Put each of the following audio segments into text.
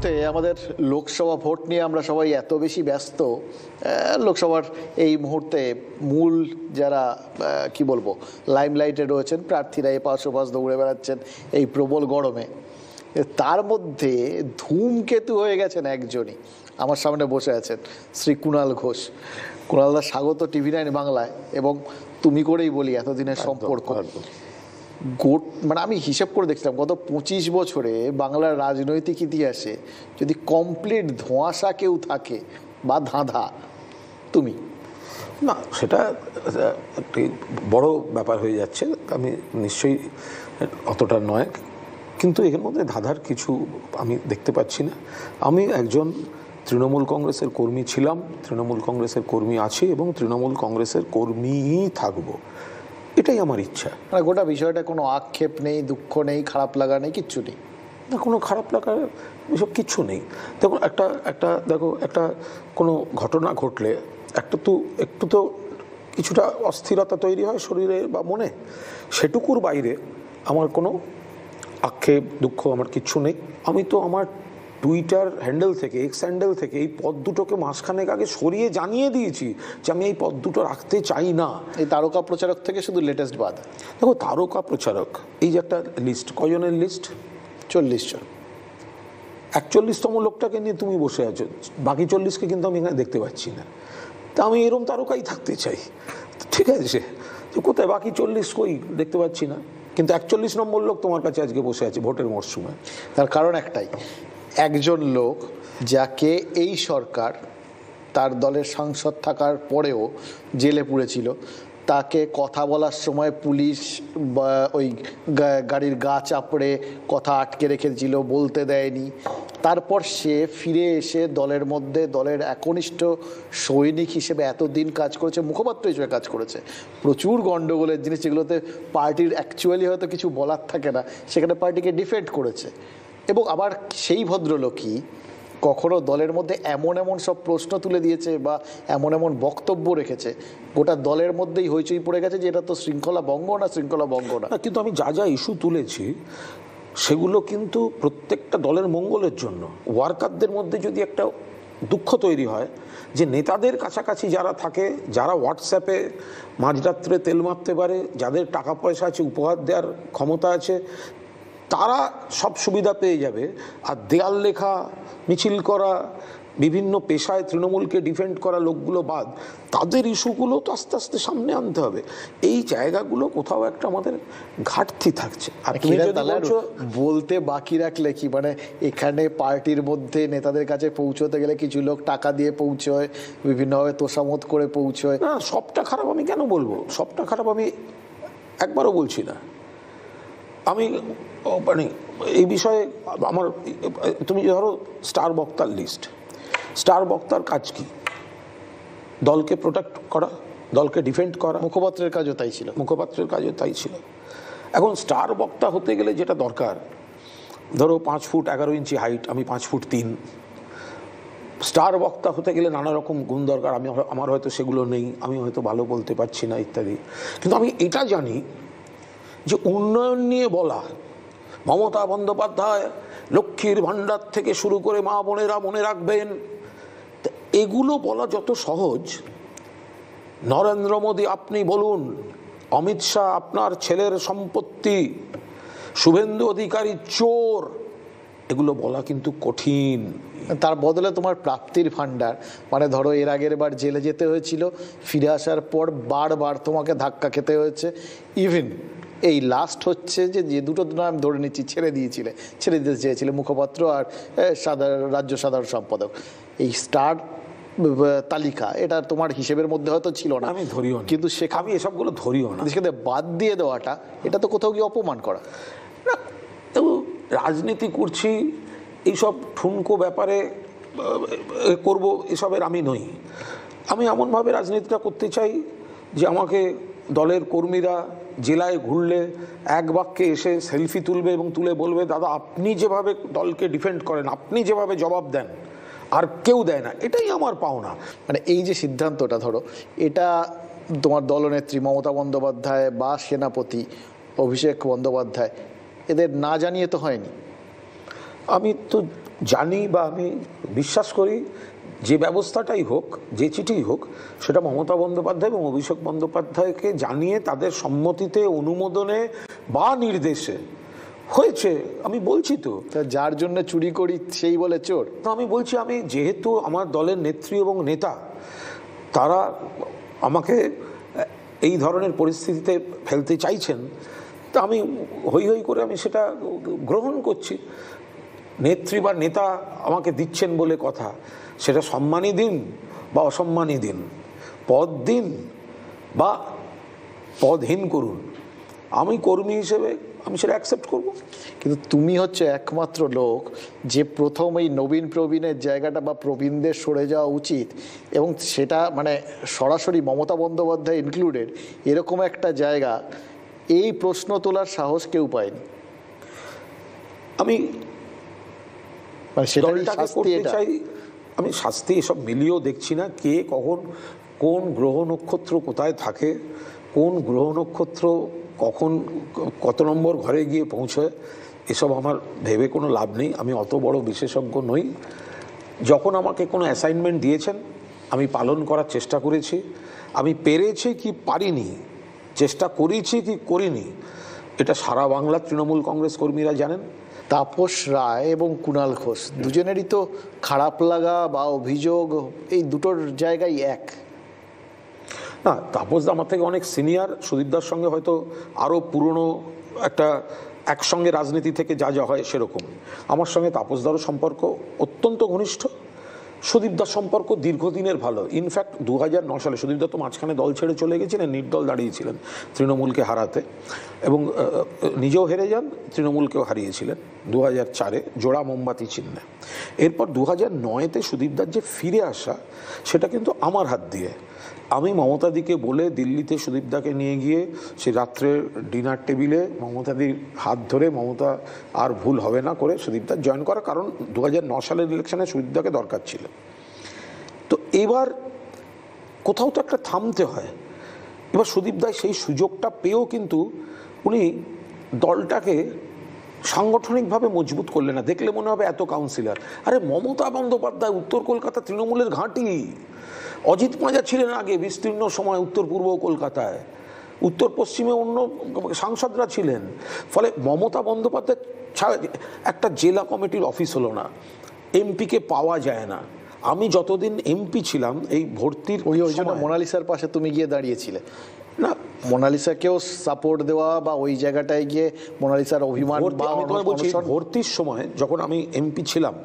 মুহূর্তে আমাদের লোকসভা ভোট নিয়ে আমরা সবাই এত বেশি ব্যস্ত। লোকসভার এই মুহূর্তে মূল যারা কি বলবো লাইমলাইটে রয়েছেন প্রার্থীরা এপাশ ওপাশ দৌড়ে বেড়াচ্ছেন এই প্রবল গরমে। তার মধ্যে ধূমকেতু হয়ে গেছেন একজনই, আমার সামনে বসে আছেন শ্রী কুণাল ঘোষ। কুণালদা, স্বাগত টিভি9 বাংলায়। এবং তুমি করেই বলি, এতদিনের সম্পর্ক মানে আমি হিসাব করে দেখছিলাম গত 25 বছরে বাংলার রাজনৈতিক ইতিহাসে যদি কমপ্লিট ধোঁয়াশা কেউ থাকে বা ধাঁধা, তুমি। না, সেটা একটি বড় ব্যাপার হয়ে যাচ্ছে, আমি নিশ্চয়ই অতটা নয়, কিন্তু এর মধ্যে ধাঁধার কিছু আমি দেখতে পাচ্ছি না। আমি একজন তৃণমূল কংগ্রেসের কর্মী ছিলাম, তৃণমূল কংগ্রেসের কর্মী আছি এবং তৃণমূল কংগ্রেসের কর্মীই থাকবো, এটাই আমার ইচ্ছা। মানে গোটা বিষয়টা কোনো আক্ষেপ নেই, দুঃখ নেই, খারাপ লাগা নেই, কিচ্ছু নেই? না, কোনো খারাপ লাগার এসব কিচ্ছু নেই। দেখুন, একটা কোনো ঘটনা ঘটলে একটু তো কিছুটা অস্থিরতা তৈরি হয় শরীরে বা মনে, সেটুকুর বাইরে আমার কোনো আক্ষেপ দুঃখ আমার কিচ্ছু নেই। আমি তো আমার টুইটার হ্যান্ডেল থেকে, এক্স হ্যান্ডেল থেকে এই পদ দুটোকে মাসখানেক আগে সরিয়ে জানিয়ে দিয়েছি যে আমি এই পদ দুটো রাখতে চাই না। এই তারকা প্রচারক থেকে শুধু লেটেস্ট বাদ। দেখো, তারকা প্রচারক এই যে একটা লিস্ট, কয়জনের লিস্ট? 40 জন। 41তম লোকটাকে নিয়ে তুমি বসে আছো, বাকি 40কে কিন্তু আমি এখানে দেখতে পাচ্ছি না। তা আমি এরম তারকাই থাকতে চাই, ঠিক আছে? কোথায় বাকি 40 কই দেখতে পাচ্ছি না, কিন্তু 41 নম্বর লোক তোমার কাছে আজকে বসে আছে ভোটের মরশুমে। তার কারণ একটাই, একজন লোক যাকে এই সরকার তার দলের সাংসদ থাকার পরেও জেলে পুড়েছিল, তাকে কথা বলার সময় পুলিশ ওই গাড়ির গা চাপড়ে কথা আটকে রেখেছিল, বলতে দেয়নি। তারপর সে ফিরে এসে দলের মধ্যে দলের একনিষ্ঠ সৈনিক হিসেবে এতদিন কাজ করেছে, মুখপাত্র হিসেবে কাজ করেছে। প্রচুর গণ্ডগোলের জিনিস যেগুলোতে পার্টির অ্যাকচুয়ালি হয়তো কিছু বলার থাকে না, সেখানে পার্টিকে ডিফেন্ড করেছে। এবং আবার সেই ভদ্রলোকই কখনো দলের মধ্যে এমন সব প্রশ্ন তুলে দিয়েছে বা এমন বক্তব্য রেখেছে, গোটা দলের মধ্যেই হইচই পড়ে গেছে যে এটা তো শৃঙ্খলা ভঙ্গ না। কিন্তু আমি যা ইস্যু তুলেছি সেগুলো কিন্তু প্রত্যেকটা দলের মঙ্গলের জন্য। ওয়ার্কারদের মধ্যে যদি একটা দুঃখ তৈরি হয় যে নেতাদের কাছাকাছি যারা থাকে, যারা হোয়াটসঅ্যাপে মাঝরাত্রে তেল মারতে পারে, যাদের টাকা পয়সা আছে, উপহার দেওয়ার ক্ষমতা আছে, তারা সব সুবিধা পেয়ে যাবে, আর দেয়াল লেখা, মিছিল করা, বিভিন্ন পেশায় তৃণমূলকে ডিফেন্ড করা লোকগুলো বাদ, তাদের ইস্যুগুলো তো আস্তে আস্তে সামনে আনতে হবে। এই জায়গাগুলো কোথাও একটা আমাদের ঘাটতি থাকছে। আর তুমি যদি বলছো বলতে বাকি রাখলে কি, মানে এখানে পার্টির মধ্যে নেতাদের কাছে পৌঁছতে গেলে কিছু লোক টাকা দিয়ে পৌঁছয়, বিভিন্নভাবে তোষামত করে পৌঁছয়। না, সবটা খারাপ আমি কেন বলবো? সবটা খারাপ আমি একবারও বলছি না। আমি মানে এই বিষয়ে আমার, তুমি ধরো স্টার বক্তার লিস্ট, স্টার বক্তার কাজ কি? দলকে প্রোটেক্ট করা, দলকে ডিফেন্ড করা। মুখপাত্রের কাজও তাই ছিল। এখন স্টার বক্তা হতে গেলে যেটা দরকার, ধরো 5 ফুট 11 ইঞ্চি হাইট, আমি 5 ফুট 3। স্টার বক্তা হতে গেলে নানা রকম গুণ দরকার, আমার হয়তো সেগুলো নেই, আমি হয়তো ভালো বলতে পারছি না ইত্যাদি। কিন্তু আমি এটা জানি যে উন্নয়ন নিয়ে বলা, মমতা বন্দ্যোপাধ্যায় লক্ষ্মীর ভাণ্ডার থেকে শুরু করে মা বোনেরা মনে রাখবেন, এগুলো বলা যত সহজ, নরেন্দ্র মোদী আপনি বলুন, অমিত শাহ আপনার ছেলের সম্পত্তি, শুভেন্দু অধিকারী চোর, এগুলো বলা কিন্তু কঠিন। তার বদলে তোমার প্রাপ্তির ভাণ্ডার, মানে ধরো এর আগের বার জেলে যেতে হয়েছিল, ফিরে আসার পর বারবার তোমাকে ধাক্কা খেতে হয়েছে। ইভেন এই লাস্ট হচ্ছে যে দুটো নাম ধরে নিচ্ছি, ছেড়ে দিতে চেয়েছিলে মুখপাত্র আর রাজ্য সাধারণ সম্পাদক। এই স্টার তালিকা এটা তোমার হিসেবের মধ্যে হয়তো ছিল না, আমি ধরিও না, কিন্তু আমি এসবগুলো ধরিও না। সেখানে বাদ দিয়ে দেওয়াটা, এটা তো কোথাও গিয়ে অপমান করা না। তো রাজনীতি করছি, এইসব ঠুনকো ব্যাপারে করব, এসবের আমি নই। আমি এমনভাবে রাজনীতিটা করতে চাই যে আমাকে দলের কর্মীরা জেলায় ঘুরলে এক বাক্যে এসে সেলফি তুলবে এবং তুলে বলবে, দাদা আপনি যেভাবে দলকে ডিফেন্ড করেন, আপনি যেভাবে জবাব দেন, আর কেউ দেয় না, এটাই আমার পাওনা। মানে এই যে সিদ্ধান্তটা, ধরো এটা তোমার দলনেত্রী মমতা বন্দ্যোপাধ্যায় বা সেনাপতি অভিষেক বন্দ্যোপাধ্যায় এদের না জানিয়ে তো হয়নি। আমি তো জানি বা আমি বিশ্বাস করি যে ব্যবস্থাটাই হোক, যে চিঠিই হোক, সেটা মমতা বন্দ্যোপাধ্যায় এবং অভিষেক বন্দ্যোপাধ্যায়কে জানিয়ে তাদের সম্মতিতে, অনুমোদনে বা নির্দেশে হয়েছে। আমি বলছি তো, তা যার জন্য চুরি করি সেই বলে চোর। তো আমি বলছি, আমি যেহেতু আমার দলের নেত্রী এবং নেতা তারা আমাকে এই ধরনের পরিস্থিতিতে ফেলতে চাইছেন, তা আমি হই হই করে আমি সেটা গ্রহণ করছি। নেত্রী বা নেতা আমাকে দিচ্ছেন বলে কথা, সেটা সম্মানী দিন বা অসম্মানী দিন, পদ দিন বা পদহীন করুন, আমি কর্মী হিসেবে আমি সেটা অ্যাকসেপ্ট করব। কিন্তু তুমি হচ্ছে একমাত্র লোক যে প্রথম এই নবীন প্রবীণের জায়গাটা বা প্রবীণদের সরে যাওয়া উচিত, এবং সেটা মানে সরাসরি মমতা বন্দ্যোপাধ্যায় ইনক্লুডেড, এরকম একটা জায়গা এই প্রশ্ন তোলার সাহস কেউ পায়নি। আমি মানে সেটারই দলটাকে শাস্তি করতে এটা। চাই। আমি শাস্তি এসব মিলিয়েও দেখছি না, কে কখন কোন গ্রহ নক্ষত্র কোথায় থাকে, কোন গ্রহ নক্ষত্র কখন কত নম্বর ঘরে গিয়ে পৌঁছয়, এসব আমার ভেবে কোনো লাভ নেই। আমি অত বড় বিশেষজ্ঞ নই। যখন আমাকে কোনো অ্যাসাইনমেন্ট দিয়েছেন আমি পালন করার চেষ্টা করেছি। আমি পেরেছি কি পারিনি, চেষ্টা করেছি কি করিনি, এটা সারা বাংলার তৃণমূল কংগ্রেস কর্মীরা জানেন। তাপস রায় এবং কুণাল ঘোষ দুজনেরই তো খারাপ লাগা বা অভিযোগ এই দুটোর জায়গায় এক। না, তাপসদা আমার থেকে অনেক সিনিয়র, সুদীপদার সঙ্গে হয়তো আরও পুরনো একটা একসঙ্গে রাজনীতি থেকে যা যা হয় সেরকম। আমার সঙ্গে তাপসদারও সম্পর্ক অত্যন্ত ঘনিষ্ঠ, সুদীপদার সম্পর্ক দীর্ঘদিনের ভালো। ইনফ্যাক্ট 2009 সালে সুদীপদা তো মাঝখানে দল ছেড়ে চলে গেছিলেন, নির্দল দাঁড়িয়েছিলেন তৃণমূলকে হারাতে, এবং নিজেও হেরে যান, তৃণমূলকেও হারিয়েছিলেন 2004-এ জোড়া মোমবাতি চিহ্নে। এরপর 2009-তে সুদীপদার যে ফিরে আসা, সেটা কিন্তু আমার হাত দিয়ে। আমি মমতাদিকে বলে দিল্লিতে সুদীপদাকে নিয়ে গিয়ে সে রাত্রের ডিনার টেবিলে মমতাদির হাত ধরে মমতা আর ভুল হবে না করে সুদীপদার জয়েন করা, কারণ 2009 সালের ইলেকশনে সুদীপদাকে দরকার ছিল। তো এবার কোথাও তো একটা থামতে হয়। এবার সুদীপদাই সেই সুযোগটা পেয়েও কিন্তু উনি দলটাকে সাংগঠনিকভাবে মজবুত করলেন না। দেখলে মনে হবে এত কাউন্সিলর, আরে মমতা বন্দ্যোপাধ্যায় উত্তর কলকাতা তৃণমূলের ঘাঁটি। অজিত পাঁজা ছিলেন আগে বিস্তীর্ণ সময় উত্তর পূর্ব কলকাতায়, উত্তর পশ্চিমে অন্য সাংসদরা ছিলেন। ফলে মমতা বন্দ্যোপাধ্যায় ছাড়া একটা জেলা কমিটির অফিস হলো না, এমপিকে পাওয়া যায় না। আমি যতদিন এমপি ছিলাম এই ভর্তির ওই জন্য মোনালিসার পাশে তুমি গিয়ে দাঁড়িয়েছিলে না, মোনালিসাকেও সাপোর্ট দেওয়া বা ওই জায়গাটায় গিয়ে মোনালিসার অভিমান বা আমি তোমায় বলছি, ভর্তির সময় যখন আমি এমপি ছিলাম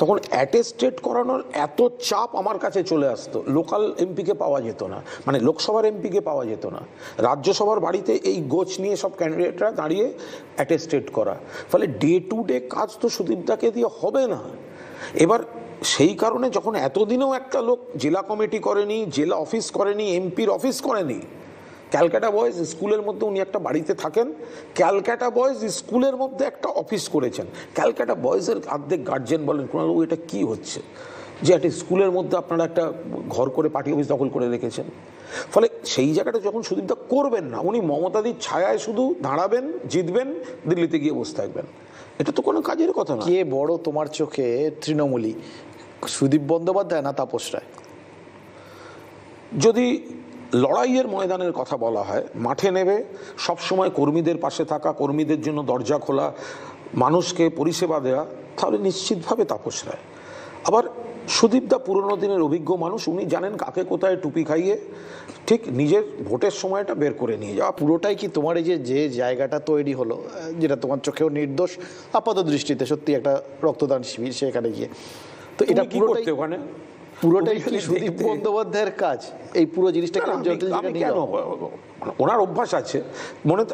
তখন অ্যাটেস্টেড করানোর এত চাপ আমার কাছে চলে আসতো, লোকাল এমপিকে পাওয়া যেত না, মানে লোকসভার এমপিকে পাওয়া যেত না। রাজ্যসভার বাড়িতে এই গোছ নিয়ে সব ক্যান্ডিডেটরা দাঁড়িয়ে অ্যাটেস্টেড করা, ফলে ডে টু ডে কাজ তো সুদীপদাকে দিয়ে হবে না। এবার সেই কারণে যখন এতদিনেও একটা লোক জেলা কমিটি করেনি, জেলা অফিস করেনি, এমপির অফিস করেনি, ক্যালকাটা বয়েজ স্কুলের মধ্যে উনি একটা বাড়িতে থাকেন, ক্যালকাটা বয়েজ স্কুলের মধ্যে একটা অফিস করেছেন। ক্যালকাটা বয়েজের অর্ধেক গার্জেন বলেন, কুণালবাবু এটা কি হচ্ছে যে একটা স্কুলের মধ্যে আপনারা একটা ঘর করে পার্টি অফিস দখল করে রেখেছেন। ফলে সেই জায়গাটা যখন সুদীপদা করবেন না, উনি মমতাদির ছায়ায় শুধু দাঁড়াবেন, জিতবেন, দিল্লিতে গিয়ে বসে থাকবেন, এটা তো কোনো কাজের কথা না। কে বড় তোমার চোখে তৃণমূলী, সুদীপ বন্দ্যোপাধ্যায় না তাপস রায়? যদি লড়াইয়ের ময়দানের কথা বলা হয়, মাঠে নেবে সবসময় কর্মীদের পাশে থাকা, কর্মীদের জন্য দরজা খোলা, মানুষকে পরিষেবা দেওয়া, তাহলে নিশ্চিতভাবে তাপস রায়। আবার সুদীপদা পুরনো দিনের অভিজ্ঞ মানুষ, উনি জানেন কাকে কোথায় টুপি খাইয়ে ঠিক নিজের ভোটের সময়টা বের করে নিয়ে যাওয়া। পুরোটাই কি তোমার এই যে জায়গাটা তৈরি হলো, যেটা তোমার চোখেও নির্দোষ আপাত দৃষ্টিতে, সত্যি একটা রক্তদান শিবির, সেখানে গিয়ে তো এটা কি করতে ওখানে পুরোটাই কি সুদীপ বন্দ্যোপাধ্যায়ের কাজ? এই পুরো জিনিসটাকে কেন, ওনার অভ্যাস আছে।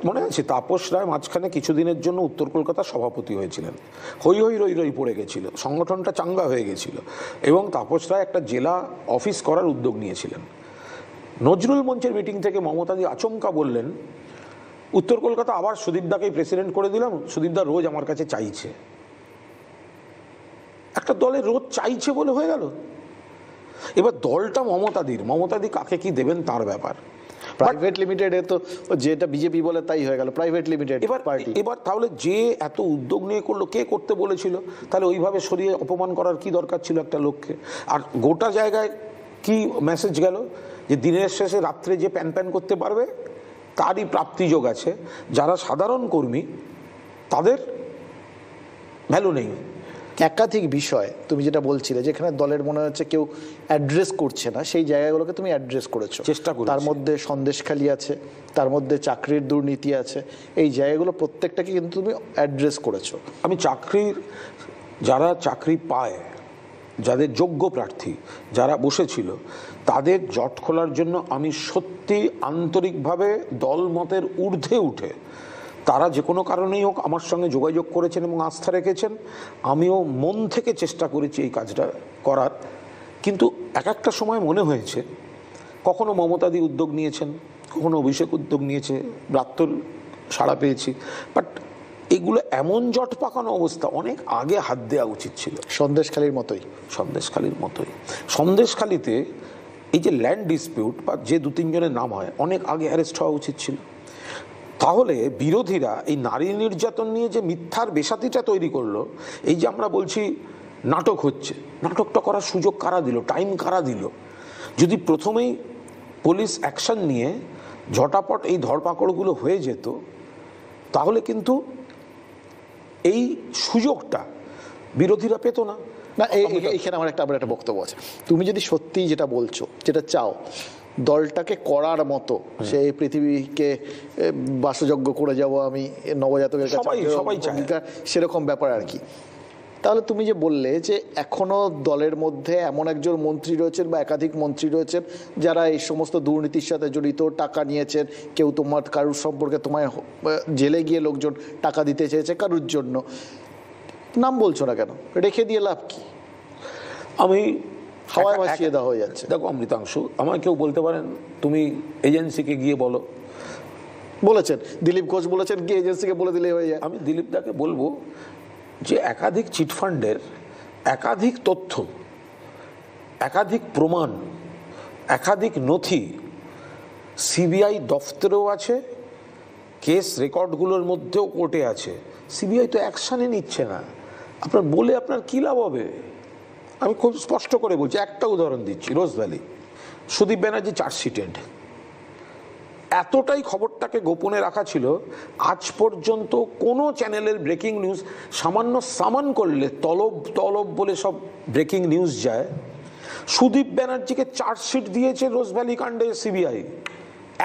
মনে আছে তাপস রায় মাঝখানে কিছুদিনের জন্য উত্তর কলকাতার সভাপতি হয়েছিলেন, হই হই রই রই পড়ে গেছিল, সংগঠনটা চাঙ্গা হয়ে গেছিল, এবং তাপস রায় একটা জেলা অফিস করার উদ্যোগ নিয়েছিলেন। নজরুল মঞ্চের মিটিং থেকে মমতাদি আচমকা বললেন, উত্তর কলকাতা আবার সুদীপদাকেই প্রেসিডেন্ট করে দিলাম, সুদীপদা রোজ আমার কাছে চাইছে। একটা দলের রোজ চাইছে বলে হয়ে গেল। এবার দলটা মমতাদির, মমতাদি কাকে কি দেবেন তার ব্যাপার। প্রাইভেট লিমিটেডে তো যেটা বিজেপি বলে তাই হয়ে গেল, প্রাইভেট লিমিটেড পার্টি। এবার তাহলে যে এত উদ্যোগ নিয়ে করলো, কে করতে বলেছিল? তাহলে ওইভাবে সরিয়ে অপমান করার কি দরকার ছিল একটা লোককে? আর গোটা জায়গায় কি মেসেজ গেল যে দিনের শেষে রাত্রে যে প্যান প্যান করতে পারবে তারই প্রাপ্তিযোগ আছে, যারা সাধারণ কর্মী তাদের ভ্যালু নেই। একাধিক বিষয় তুমি যেটা বলছিলে, যেখানে দলের মনে হচ্ছে কেউ অ্যাড্রেস করছে না, সেই জায়গাগুলোকে তুমি অ্যাড্রেস করেছো, চেষ্টা করেছি। তার মধ্যে সন্দেশখালি আছে, তার মধ্যে চাকরির দুর্নীতি আছে, এই জায়গাগুলো প্রত্যেকটাকে কিন্তু তুমি অ্যাড্রেস করেছো। আমি যারা চাকরি পায়, যাদের যোগ্য প্রার্থী যারা বসেছিল, তাদের জট খোলার জন্য আমি সত্যি আন্তরিকভাবে দলমতের ঊর্ধ্বে উঠে তারা যে কোনো কারণেই হোক আমার সঙ্গে যোগাযোগ করেছেন এবং আস্থা রেখেছেন। আমিও মন থেকে চেষ্টা করেছি এই কাজটা করার, কিন্তু এক একটা সময় মনে হয়েছে কখনো মমতাদি উদ্যোগ নিয়েছেন, কখনো অভিষেক উদ্যোগ নিয়েছে, ব্রাত্যর সাড়া পেয়েছি, বাট এগুলো এমন জট পাকানো অবস্থা, অনেক আগে হাত দেওয়া উচিত ছিল। সন্দেশখালির মতোই। সন্দেশখালিতে এই যে ল্যান্ড ডিসপিউট বা যে 2-3 জনের নাম হয়, অনেক আগে অ্যারেস্ট হওয়া উচিত ছিল। তাহলে বিরোধীরা এই নারী নির্যাতন নিয়ে যে মিথ্যার বেসাতিটা তৈরি করলো, এই যে আমরা বলছি নাটক হচ্ছে, নাটকটা করার সুযোগ কারা দিল, টাইম কারা দিল? যদি প্রথমেই পুলিশ অ্যাকশন নিয়ে ঝটাপট এই ধরপাকড়গুলো হয়ে যেত, তাহলে কিন্তু এই সুযোগটা বিরোধীরা পেত না। না, এইখানে আমার একটা বক্তব্য আছে। তুমি যদি সত্যিই যেটা বলছো, যেটা চাও দলটাকে করার মতো, সেই পৃথিবীকে বাসযোগ্য করে যাব আমি নবজাতকের কাছে, সবাই চায় সেরকম ব্যাপার আর কি, তাহলে তুমি যে বললে যে এখনো দলের মধ্যে এমন একজন মন্ত্রী রয়েছেন বা একাধিক মন্ত্রী রয়েছেন যারা এই সমস্ত দুর্নীতির সাথে জড়িত, টাকা নিয়েছেন, কেউ তোমার কারুর সম্পর্কে তোমায় জেলে গিয়ে লোকজন টাকা দিতে চেয়েছে কারুর জন্য, নাম বলছো না কেন? রেখে দিয়ে লাভ কি? আমি হাওয়ায় ভাসিয়ে দেওয়া হয়ে যাচ্ছে। দেখো অমৃতাংশু, আমায় কেউ বলতে পারেন তুমি এজেন্সিকে গিয়ে বলো, বলেছেন দিলীপ ঘোষ বলেছেন কি এজেন্সিকে বলে দিলে হয়ে যায়। আমি দিলীপ দাকে বলবো যে একাধিক চিটফান্ডের একাধিক তথ্য, একাধিক প্রমাণ, একাধিক নথি সিবিআই দফতরেও আছে, কেস রেকর্ডগুলোর মধ্যেও কোর্টে আছে। সিবিআই তো অ্যাকশানই নিচ্ছে না, আপনার বলে আপনার কী লাভ হবে? আমি খুব স্পষ্ট করে বলছি, একটা উদাহরণ দিচ্ছি, রোজ ভ্যালি, সুদীপ ব্যানার্জি চার্জশিটেড, এতটাই খবরটাকে গোপনে রাখা ছিল, আজ পর্যন্ত কোনো চ্যানেলের ব্রেকিং নিউজ সামান্য সামান করলে তলব বলে সব ব্রেকিং নিউজ যায়। সুদীপ ব্যানার্জিকে চার্জশিট দিয়েছে রোজ ভ্যালি কাণ্ডে সিবিআই,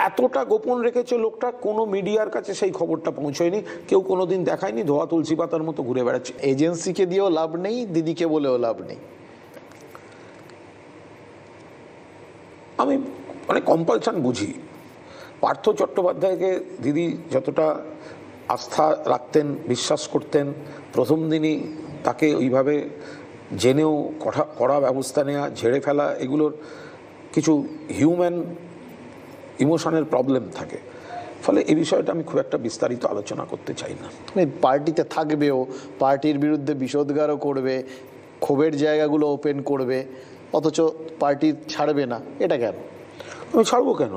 এতটা গোপন রেখেছে লোকটা, কোনো মিডিয়ার কাছে সেই খবরটা পৌঁছয়নি, কেউ কোনোদিন দেখায়নি, ধোয়া তুলসী পাতার মতো ঘুরে বেড়াচ্ছে। এজেন্সিকে দিয়েও লাভ নেই, দিদিকে বলেও লাভ নেই। আমি মানে কম্পালশন বুঝি। পার্থ চট্টোপাধ্যায়কে দিদি যতটা আস্থা রাখতেন, বিশ্বাস করতেন, প্রথম দিনই তাকে ওইভাবে জেনেও কড়া ব্যবস্থা নেওয়া, ঝেড়ে ফেলা, এগুলোর কিছু হিউম্যান ইমোশনের প্রবলেম থাকে, ফলে এই বিষয়টা আমি খুব একটা বিস্তারিত আলোচনা করতে চাই না। পার্টিতে থাকবেও, পার্টির বিরুদ্ধে বিষোদ্গারও করবে, ক্ষোভের জায়গাগুলো ওপেন করবে, অথচ পার্টি ছাড়বে না, এটা কেন? আমি ছাড়বো কেন?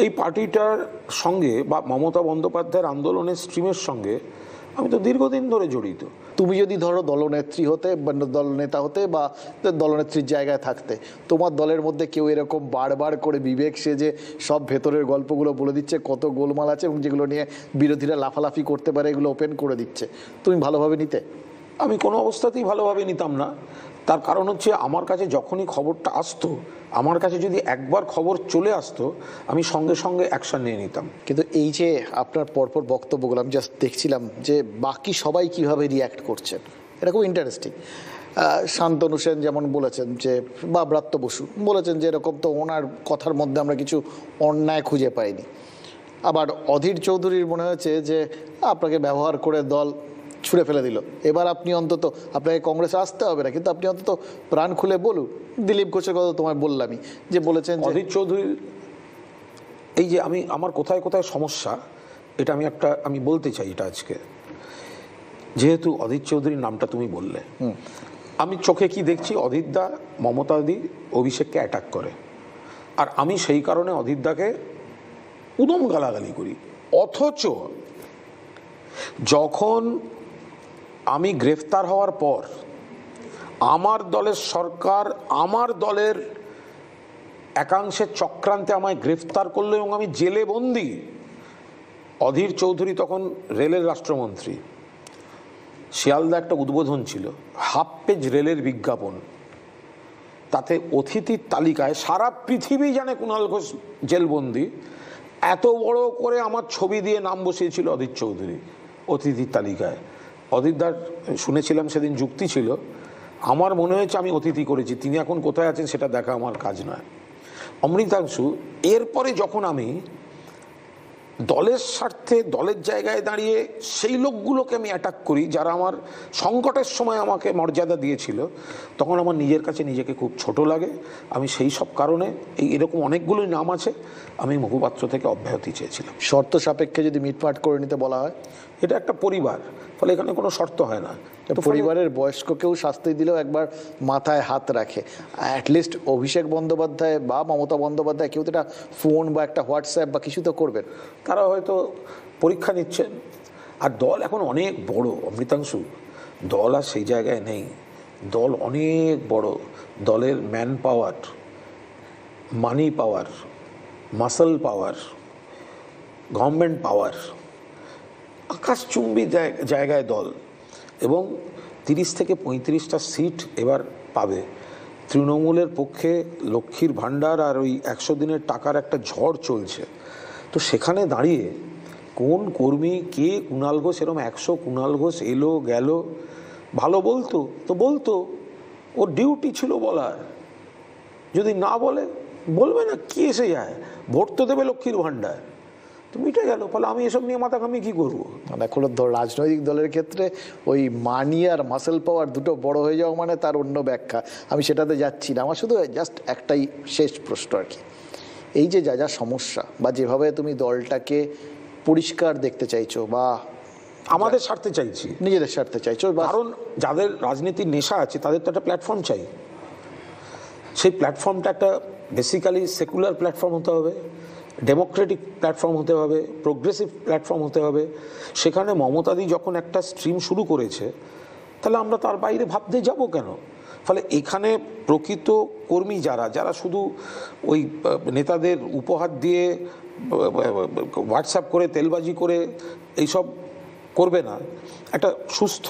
এই পার্টিটার সঙ্গে বা মমতা বন্দ্যোপাধ্যায়ের আন্দোলনের স্ট্রিমের সঙ্গে আমি তো দীর্ঘদিন ধরে জড়িত। তুমি যদি ধরো দলনেত্রী হতে বা দলনেতা হতে বা দলনেত্রীর জায়গায় থাকতে, তোমার দলের মধ্যে কেউ এরকম বারবার করে বিবেক সেজে সব ভেতরের গল্পগুলো বলে দিচ্ছে, কত গোলমাল আছে এবং যেগুলো নিয়ে বিরোধীরা লাফালাফি করতে পারে, এগুলো ওপেন করে দিচ্ছে, তুমি ভালোভাবে নিতে? আমি কোনো অবস্থাতেই ভালোভাবে নিতাম না। তার কারণ হচ্ছে, আমার কাছে যখনই খবরটা আসতো, আমার কাছে যদি একবার খবর চলে আসতো, আমি সঙ্গে সঙ্গে অ্যাকশন নিয়ে নিতাম। কিন্তু এই যে আপনার পরপর বক্তব্যগুলো আমি জাস্ট দেখছিলাম যে বাকি সবাই কিভাবে রিয়্যাক্ট করছেন, এটা খুব ইন্টারেস্টিং। শান্তনু সেন যেমন বলেছেন যে, বা ব্রাত্য বসু বলেছেন যে এরকম তো ওনার কথার মধ্যে আমরা কিছু অন্যায় খুঁজে পাইনি। আবার অধীর চৌধুরীর মনে হয়েছে যে আপনাকে ব্যবহার করে দল ছুঁড়ে ফেলে দিল, এবার আপনি অন্তত, আপনাকে কংগ্রেসে আসতে হবে না, কিন্তু আপনি অন্তত প্রাণ খুলে বলুন। দিলীপ ঘোষের কথা তোমায় বললামই, যে বলেছেন অধীর চৌধুরীর এই যে আমার কোথায় কোথায় সমস্যা, এটা আমি বলতে চাই এটা আজকে। যেহেতু অধীর চৌধুরীর নামটা তুমি বললে, আমি চোখে কি দেখছি, অধীরদা মমতাদি অভিষেককে অ্যাটাক করে, আর আমি সেই কারণে অধীরদাকে উদম গালাগালি করি। অথচ যখন আমি গ্রেফতার হওয়ার পর আমার দলের সরকার আমার দলের একাংশের চক্রান্তে আমায় গ্রেফতার করলো এবং আমি জেলে বন্দি, অধীর চৌধুরী তখন রেলের রাষ্ট্রমন্ত্রী, শিয়ালদা একটা উদ্বোধন ছিল, হাফ পেজ রেলের বিজ্ঞাপন, তাতে অতিথির তালিকায় সারা পৃথিবী জানে কুণাল ঘোষ জেলবন্দি, এত বড় করে আমার ছবি দিয়ে নাম বসিয়েছিল অধীর চৌধুরী অতিথির তালিকায়। অধীরদার শুনেছিলাম সেদিন যুক্তি ছিল, আমার মনে হয়েছে আমি অতিথি করেছি, তিনি এখন কোথায় আছেন সেটা দেখা আমার কাজ নয়। অমৃতাংশু, এরপরে যখন আমি দলের স্বার্থে দলের জায়গায় দাঁড়িয়ে সেই লোকগুলোকে আমি অ্যাটাক করি যারা আমার সংকটের সময় আমাকে মর্যাদা দিয়েছিল, তখন আমার নিজের কাছে নিজেকে খুব ছোট লাগে। আমি সেই সব কারণে এরকম অনেকগুলোই নাম আছে, আমি মুখপাত্র থেকে অব্যাহতি চেয়েছিলাম। শর্ত সাপেক্ষে যদি মিটমাট করে নিতে বলা হয়? এটা একটা পরিবার, ফলে এখানে কোনো শর্ত হয় না। পরিবারের বয়স্ক কেউ শাস্তি দিলেও একবার মাথায় হাত রাখে, অ্যাটলিস্ট অভিষেক বন্দ্যোপাধ্যায় বা মমতা বন্দ্যোপাধ্যায় কেউ তো একটা ফোন বা একটা হোয়াটসঅ্যাপ বা কিছু তো করবেন। তারা হয়তো পরীক্ষা নিচ্ছেন। আর দল এখন অনেক বড় অমৃতাংশু, দল আর সেই জায়গায় নেই, দল অনেক বড়। দলের ম্যান পাওয়ার, মানি পাওয়ার, মাসল পাওয়ার, গভর্নমেন্ট পাওয়ার আকাশচুম্বী জায়গায় দল, এবং 30 থেকে 35টা সিট এবার পাবে। তৃণমূলের পক্ষে লক্ষ্মীর ভাণ্ডার আর ওই 100 দিনের টাকার একটা ঝড় চলছে। তো সেখানে দাঁড়িয়ে কোন কর্মী কে কুণাল ঘোষ, এরকম 100 কুণাল ঘোষ এলো গেল, ভালো বলতো তো বলতো, ওর ডিউটি ছিল বলার, যদি না বলে বলবে না, কি এসে যায়, ভোট তো দেবে লক্ষ্মীর ভাণ্ডার, তো মিটে গেল। ফলে আমি এসব নিয়ে মাথা ঘামিয়ে কী করবো? মানে কোনো রাজনৈতিক দলের ক্ষেত্রে ওই মানি আর মাসেল পাওয়ার দুটো বড় হয়ে যাওয়া মানে তার অন্য ব্যাখ্যা, আমি সেটাতে যাচ্ছি না। আমার শুধু জাস্ট একটাই শেষ প্রশ্ন আর কি, এই যে যা যা সমস্যা বা যেভাবে তুমি দলটাকে পরিষ্কার দেখতে চাইছো বা আমাদের স্বার্থে চাইছি, নিজেদের স্বার্থে চাইছো, কারণ যাদের রাজনীতির নেশা আছে তাদের তো একটা প্ল্যাটফর্ম চাই। সেই প্ল্যাটফর্মটা একটা বেসিক্যালি সেকুলার প্ল্যাটফর্ম হতে হবে, ডেমোক্রেটিক প্ল্যাটফর্ম হতে হবে, প্রোগ্রেসিভ প্ল্যাটফর্ম হতে হবে। সেখানে মমতাদি যখন একটা স্ট্রিম শুরু করেছে, তাহলে আমরা তার বাইরে ভাবতে যাব কেন? ফলে এখানে প্রকৃত কর্মী যারা যারা শুধু ওই নেতাদের উপহার দিয়ে হোয়াটসঅ্যাপ করে তেলবাজি করে এইসব করবে না, একটা সুস্থ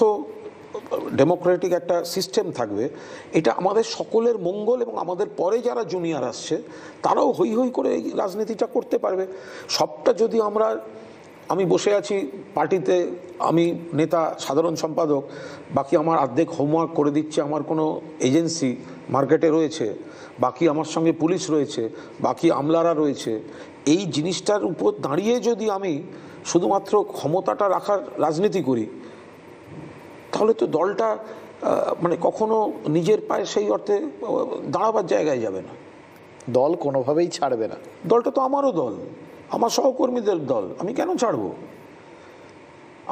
ডেমোক্রেটিক একটা সিস্টেম থাকবে, এটা আমাদের সকলের মঙ্গল, এবং আমাদের পরে যারা জুনিয়র আসছে তারাও হই হই করে এই রাজনীতিটা করতে পারবে। সবটা যদি আমি বসে আছি পার্টিতে, আমি নেতা সাধারণ সম্পাদক, বাকি আমার অর্ধেক হোমওয়ার্ক করে দিচ্ছে আমার কোনো এজেন্সি মার্কেটে রয়েছে, বাকি আমার সঙ্গে পুলিশ রয়েছে, বাকি আমলারা রয়েছে, এই জিনিসটার উপর দাঁড়িয়ে যদি আমি শুধুমাত্র ক্ষমতাটা রাখার রাজনীতি করি, তাহলে তো দলটা মানে কখনো নিজের পায়ে সেই অর্থে দাঁড়াবার জায়গায় যাবে না। দল কোনোভাবেই ছাড়বে না। দলটা তো আমারও দল, আমার সহকর্মীদের দল, আমি কেন ছাড়বো?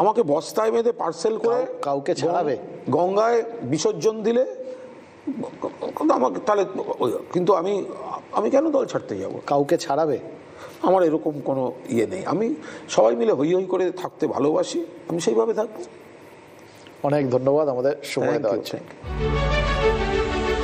আমাকে বস্তায় বেঁধে পার্সেল করে কাউকে ছাড়াবে, গঙ্গায় বিসর্জন দিলে আমাকে তাহলে, কিন্তু আমি কেন দল ছাড়তে যাব? কাউকে ছাড়াবে? আমার এরকম কোনো ইয়ে নেই, আমি সবাই মিলে হই হই করে থাকতে ভালোবাসি, আমি সেইভাবে থাকবো। অনেক ধন্যবাদ আমাদের সময় দেওয়ার জন্য।